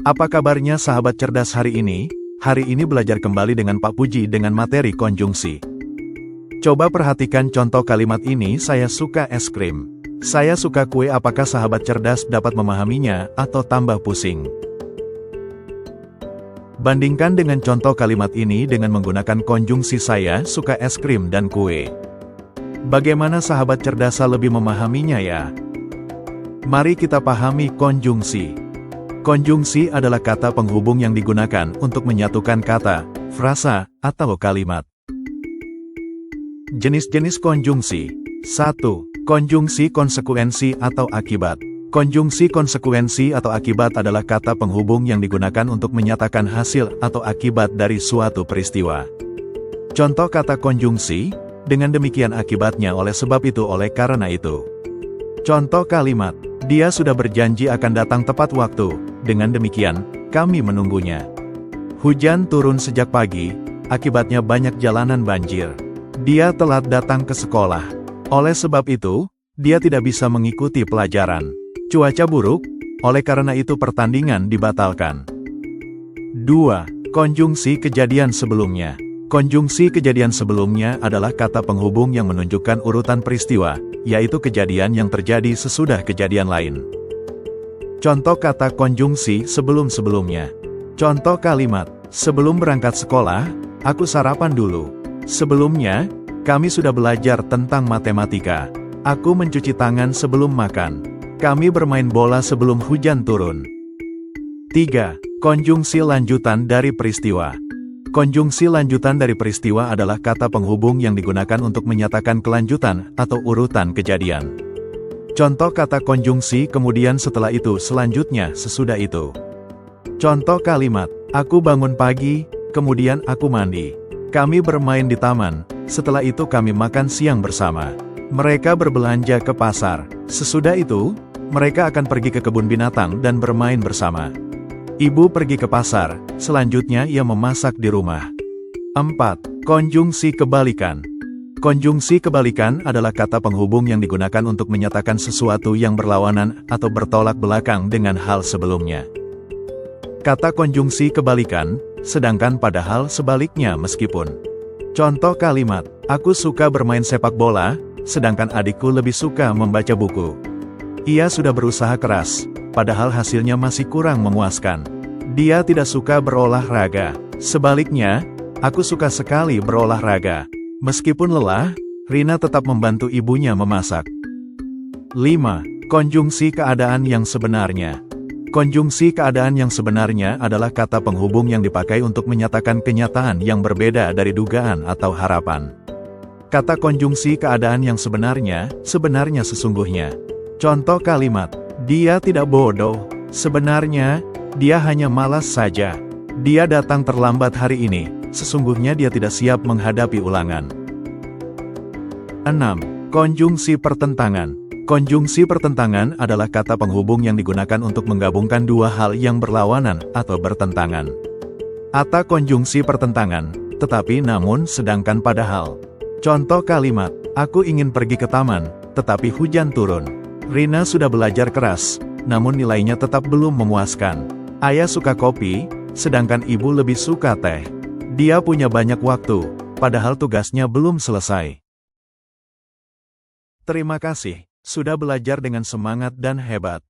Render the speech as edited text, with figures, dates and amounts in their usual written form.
Apa kabarnya sahabat cerdas hari ini? Hari ini belajar kembali dengan Pak Puji dengan materi konjungsi. Coba perhatikan contoh kalimat ini, saya suka es krim. Saya suka kue. Apakah sahabat cerdas dapat memahaminya atau tambah pusing? Bandingkan dengan contoh kalimat ini dengan menggunakan konjungsi saya suka es krim dan kue. Bagaimana sahabat cerdas lebih memahaminya ya? Mari kita pahami konjungsi. Konjungsi adalah kata penghubung yang digunakan untuk menyatukan kata, frasa, atau kalimat. Jenis-jenis konjungsi. 1. Konjungsi konsekuensi atau akibat. Konjungsi konsekuensi atau akibat adalah kata penghubung yang digunakan untuk menyatakan hasil atau akibat dari suatu peristiwa. Contoh kata konjungsi, dengan demikian akibatnya, oleh sebab itu, oleh karena itu. Contoh kalimat, dia sudah berjanji akan datang tepat waktu, dengan demikian, kami menunggunya. Hujan turun sejak pagi, akibatnya banyak jalanan banjir. Dia telat datang ke sekolah. Oleh sebab itu, dia tidak bisa mengikuti pelajaran. Cuaca buruk, oleh karena itu pertandingan dibatalkan. 2. Konjungsi kejadian sebelumnya. Konjungsi kejadian sebelumnya adalah kata penghubung yang menunjukkan urutan peristiwa, yaitu kejadian yang terjadi sesudah kejadian lain. Contoh kata konjungsi sebelum-sebelumnya. Contoh kalimat, sebelum berangkat sekolah, aku sarapan dulu. Sebelumnya, kami sudah belajar tentang matematika. Aku mencuci tangan sebelum makan. Kami bermain bola sebelum hujan turun. 3. Konjungsi lanjutan dari peristiwa. Konjungsi lanjutan dari peristiwa adalah kata penghubung yang digunakan untuk menyatakan kelanjutan atau urutan kejadian. Contoh kata konjungsi kemudian, setelah itu, selanjutnya, sesudah itu. Contoh kalimat, aku bangun pagi, kemudian aku mandi. Kami bermain di taman, setelah itu kami makan siang bersama. Mereka berbelanja ke pasar. Sesudah itu, mereka akan pergi ke kebun binatang dan bermain bersama. Ibu pergi ke pasar, selanjutnya ia memasak di rumah. 4. Konjungsi kebalikan. Konjungsi kebalikan adalah kata penghubung yang digunakan untuk menyatakan sesuatu yang berlawanan atau bertolak belakang dengan hal sebelumnya. Kata konjungsi kebalikan, sedangkan padahal sebaliknya meskipun. Contoh kalimat, aku suka bermain sepak bola, sedangkan adikku lebih suka membaca buku. Ia sudah berusaha keras, padahal hasilnya masih kurang memuaskan. Dia tidak suka berolahraga. Sebaliknya, aku suka sekali berolahraga. Meskipun lelah, Rina tetap membantu ibunya memasak. 5. Konjungsi keadaan yang sebenarnya. Konjungsi keadaan yang sebenarnya adalah kata penghubung yang dipakai untuk menyatakan kenyataan yang berbeda dari dugaan atau harapan. Kata konjungsi keadaan yang sebenarnya sesungguhnya. Contoh kalimat, dia tidak bodoh, sebenarnya, dia hanya malas saja. Dia datang terlambat hari ini, sesungguhnya dia tidak siap menghadapi ulangan. 6. Konjungsi pertentangan. Konjungsi pertentangan adalah kata penghubung yang digunakan untuk menggabungkan dua hal yang berlawanan atau bertentangan. Kata konjungsi pertentangan, tetapi namun sedangkan padahal. Contoh kalimat, aku ingin pergi ke taman, tetapi hujan turun. Rina sudah belajar keras, namun nilainya tetap belum memuaskan. Ayah suka kopi, sedangkan ibu lebih suka teh. Dia punya banyak waktu, padahal tugasnya belum selesai. Terima kasih, sudah belajar dengan semangat dan hebat.